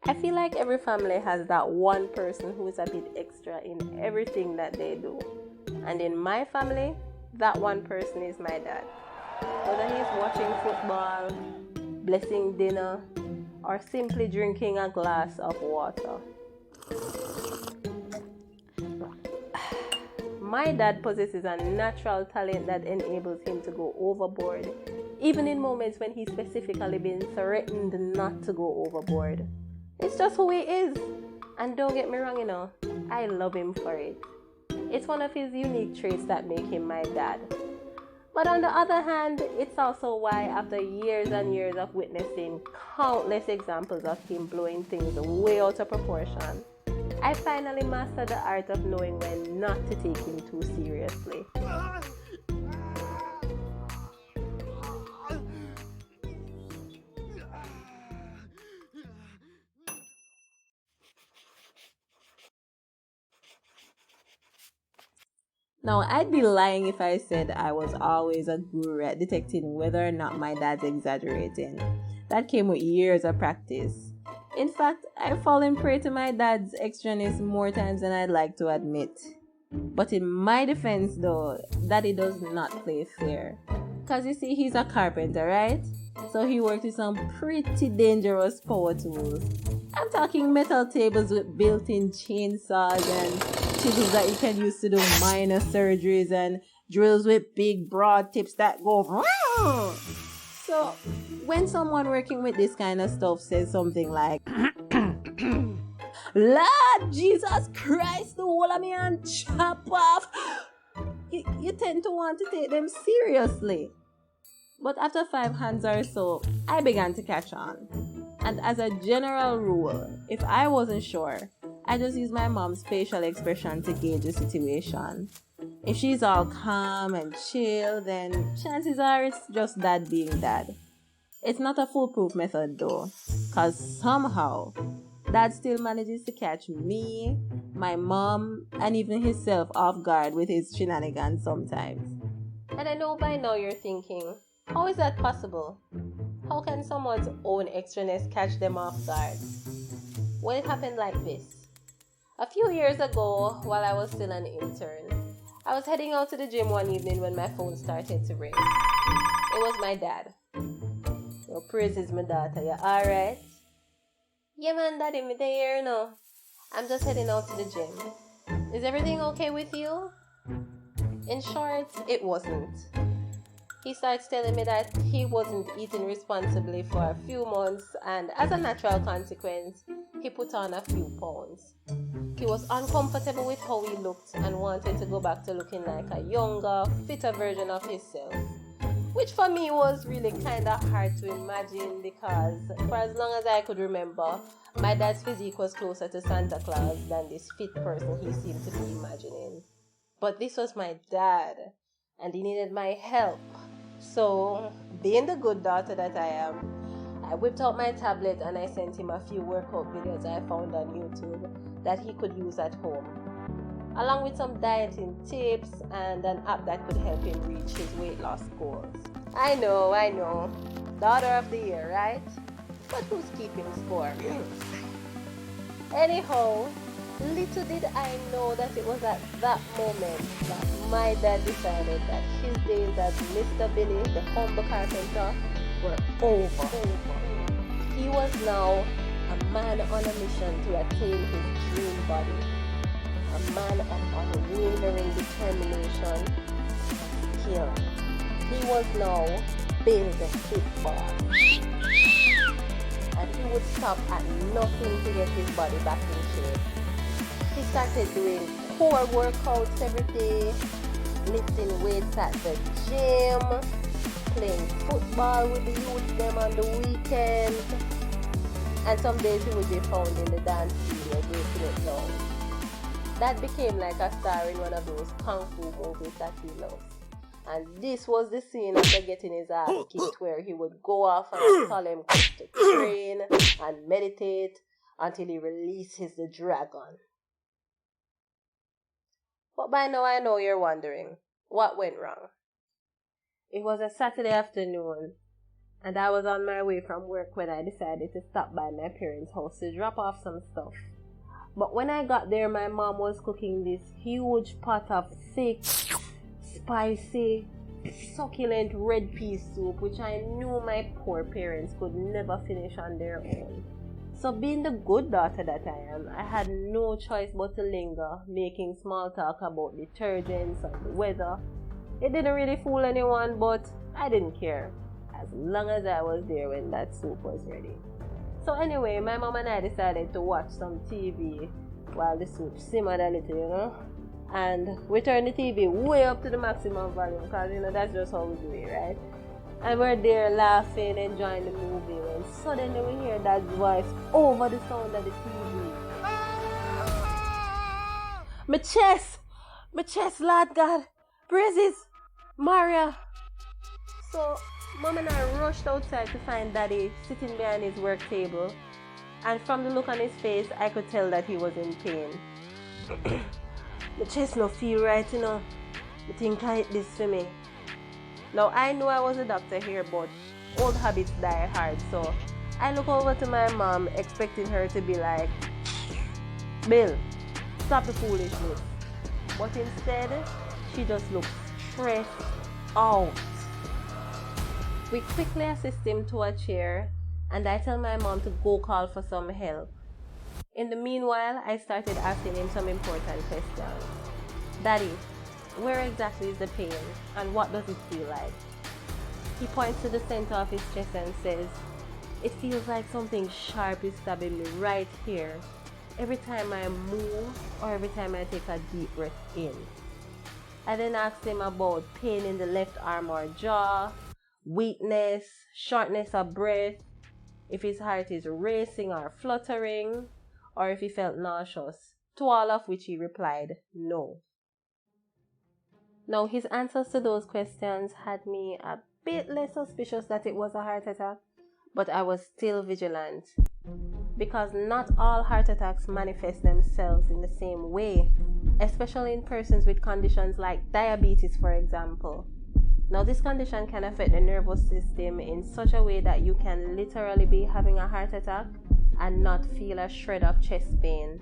I feel like every family has that one person who is a bit extra in everything that they do. And in my family, that one person is my dad. Whether he's watching football, blessing dinner, or simply drinking a glass of water. My dad possesses a natural talent that enables him to go overboard, even in moments when he's specifically been threatened not to go overboard. It's just who he is. And don't get me wrong, I love him for it. It's one of his unique traits that make him my dad. But on the other hand, it's also why after years and years of witnessing countless examples of him blowing things way out of proportion, I finally mastered the art of knowing when not to take him too seriously. Now, I'd be lying if I said I was always a guru at detecting whether or not my dad's exaggerating. That came with years of practice. In fact, I've fallen prey to my dad's extraness more times than I'd like to admit. But in my defense though, Daddy does not play fair. Cause you see, he's a carpenter, right? So he works with some pretty dangerous power tools. I'm talking metal tables with built-in chainsaws and chisels that you can use to do minor surgeries and drills with big broad tips that go vroom. So when someone working with this kind of stuff says something like Lord Jesus Christ, the whole of me and chop off, you tend to want to take them seriously. But after 5 hands or so, I began to catch on. And as a general rule, if I wasn't sure, I just use my mom's facial expression to gauge the situation. If she's all calm and chill, then chances are it's just Dad being Dad. It's not a foolproof method though, cause somehow Dad still manages to catch me, my mom, and even himself off guard with his shenanigans sometimes. And I know by now you're thinking, how is that possible? How can someone's own extraness catch them off guard? Well, it happened like this. A few years ago, while I was still an intern, I was heading out to the gym one evening when my phone started to ring. It was my dad. Your praises, my daughter. You alright? Yeah, man, Daddy, me there, no. I'm just heading out to the gym. Is everything okay with you? In short, it wasn't. He starts telling me that he wasn't eating responsibly for a few months, and as a natural consequence, he put on a few pounds. He was uncomfortable with how he looked and wanted to go back to looking like a younger, fitter version of himself. Which for me was really kind of hard to imagine because for as long as I could remember, my dad's physique was closer to Santa Claus than this fit person he seemed to be imagining. But this was my dad, and he needed my help. So, being the good daughter that I am, I whipped out my tablet and I sent him a few workout videos I found on YouTube that he could use at home, along with some dieting tips and an app that could help him reach his weight loss goals. I know, daughter of the year, right? But who's keeping score? Anyhow, little did I know that it was at that moment that my dad decided that his days as Mr. Billy, the humble carpenter, were over. He was now a man on a mission to attain his dream body. A man of unwavering determination, skill. He was now Bill the Fit Boss. And he would stop at nothing to get his body back in shape. He started doing core workouts every day, lifting weights at the gym, playing football with the youth them on the weekend, and some days he would be found in the dance studio breaking it down. That became like a star in one of those kung fu movies that he loves. And this was the scene after getting his ass kicked where he would go off on a solemn quest to train and meditate until he releases the dragon. But by now I know you're wondering, what went wrong? It was a Saturday afternoon, and I was on my way from work when I decided to stop by my parents' house to drop off some stuff. But when I got there, my mom was cooking this huge pot of thick, spicy, succulent red pea soup, which I knew my poor parents could never finish on their own. So being the good daughter that I am, I had no choice but to linger, making small talk about detergents and the weather. It didn't really fool anyone, but I didn't care, as long as I was there when that soup was ready. So anyway, my mom and I decided to watch some TV while the soup simmered a little, and we turned the TV way up to the maximum volume, because that's just how we do it, right? And we're there laughing, enjoying the movie, when suddenly we hear that voice over the sound of the TV. My chest, Lord God, praises, Maria. So Mom and I rushed outside to find Daddy sitting behind his work table, and from the look on his face, I could tell that he was in pain. My chest no feel right, I think I hit this for me. Now I knew I was a doctor here, but old habits die hard, so I look over to my mom, expecting her to be like, Bill, stop the foolishness. But instead, she just looked stressed out. We quickly assist him to a chair, and I tell my mom to go call for some help. In the meanwhile, I started asking him some important questions. Daddy, where exactly is the pain, and what does it feel like? He points to the center of his chest and says, it feels like something sharp is stabbing me right here, every time I move or every time I take a deep breath in. I then asked him about pain in the left arm or jaw, weakness, shortness of breath, if his heart is racing or fluttering, or if he felt nauseous, to all of which he replied, no. Now, his answers to those questions had me a bit less suspicious that it was a heart attack, but I was still vigilant, because not all heart attacks manifest themselves in the same way, especially in persons with conditions like diabetes, for example. Now, this condition can affect the nervous system in such a way that you can literally be having a heart attack and not feel a shred of chest pain.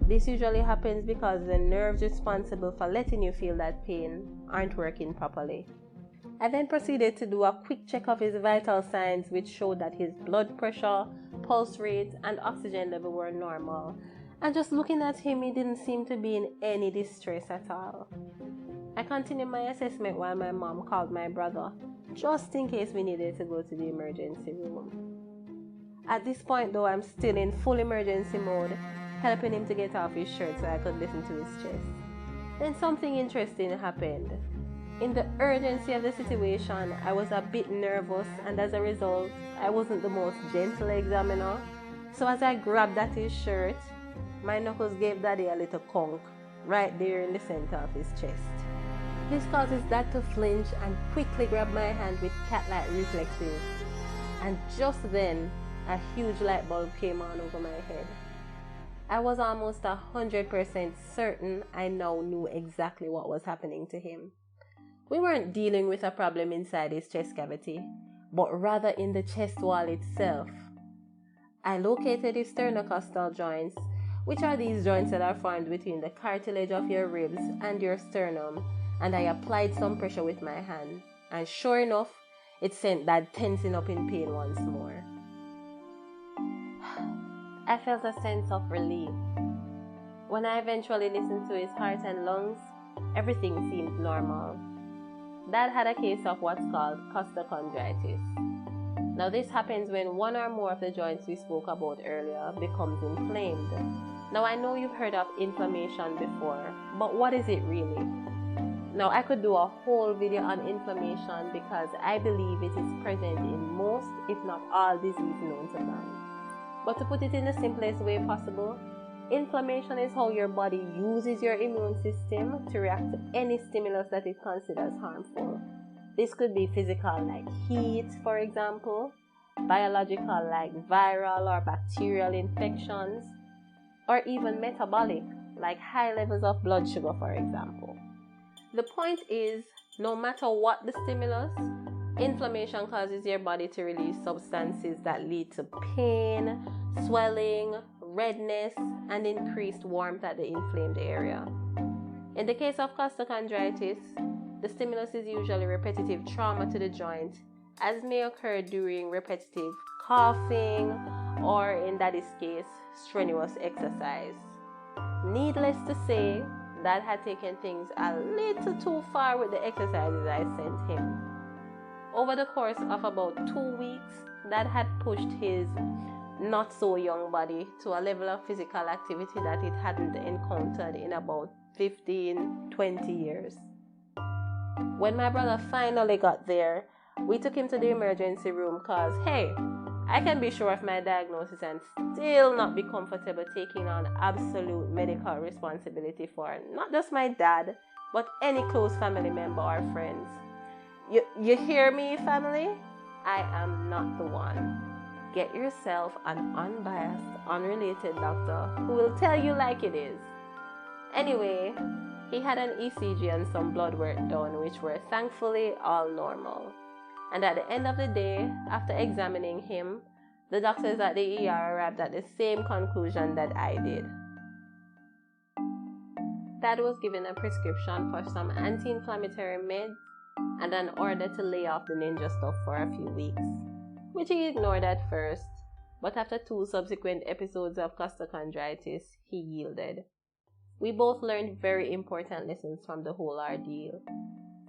This usually happens because the nerves responsible for letting you feel that pain aren't working properly. I then proceeded to do a quick check of his vital signs, which showed that his blood pressure, pulse rate, and oxygen level were normal. And just looking at him, he didn't seem to be in any distress at all. I continued my assessment while my mom called my brother, just in case we needed to go to the emergency room. At this point though, I'm still in full emergency mode, helping him to get off his shirt so I could listen to his chest. Then something interesting happened. In the urgency of the situation, I was a bit nervous, and as a result, I wasn't the most gentle examiner. So as I grabbed at his shirt, my knuckles gave Daddy a little conk right there in the center of his chest. This causes Dad to flinch and quickly grab my hand with cat-like reflexes. And just then, a huge light bulb came on over my head. I was almost 100% certain I now knew exactly what was happening to him. We weren't dealing with a problem inside his chest cavity, but rather in the chest wall itself. I located his sternocostal joints, which are these joints that are formed between the cartilage of your ribs and your sternum, and I applied some pressure with my hand, and sure enough, it sent Dad tensing up in pain once more. I felt a sense of relief. When I eventually listened to his heart and lungs, everything seemed normal. Dad had a case of what's called costochondritis. Now this happens when one or more of the joints we spoke about earlier becomes inflamed. Now I know you've heard of inflammation before, but what is it really? Now I could do a whole video on inflammation because I believe it is present in most, if not all, diseases known to man. But to put it in the simplest way possible, inflammation is how your body uses your immune system to react to any stimulus that it considers harmful. This could be physical, like heat, for example, biological, like viral or bacterial infections, or even metabolic, like high levels of blood sugar, for example. The point is, no matter what the stimulus, Inflammation causes your body to release substances that lead to pain, swelling, redness, and increased warmth at the inflamed area. In the case of costochondritis, the stimulus is usually repetitive trauma to the joint, as may occur during repetitive coughing or, in Daddy's case, strenuous exercise. Needless to say, Dad had taken things a little too far with the exercises I sent him. Over the course of about 2 weeks, Dad had pushed his not so young body to a level of physical activity that it hadn't encountered in about 15-20 years. When my brother finally got there, we took him to the emergency room cause, hey, I can be sure of my diagnosis and still not be comfortable taking on absolute medical responsibility for not just my dad, but any close family member or friends. You hear me, family? I am not the one. Get yourself an unbiased, unrelated doctor who will tell you like it is. Anyway, he had an ECG and some blood work done, which were thankfully all normal. And at the end of the day, after examining him, the doctors at the ER arrived at the same conclusion that I did. Dad was given a prescription for some anti-inflammatory meds and an order to lay off the ninja stuff for a few weeks, which he ignored at first, but after 2 subsequent episodes of costochondritis, he yielded. We both learned very important lessons from the whole ordeal.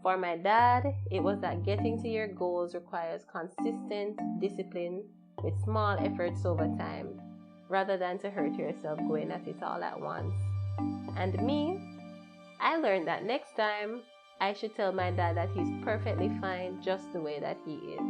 For my dad, it was that getting to your goals requires consistent discipline with small efforts over time, rather than to hurt yourself going at it all at once. And me, I learned that next time, I should tell my dad that he's perfectly fine just the way that he is.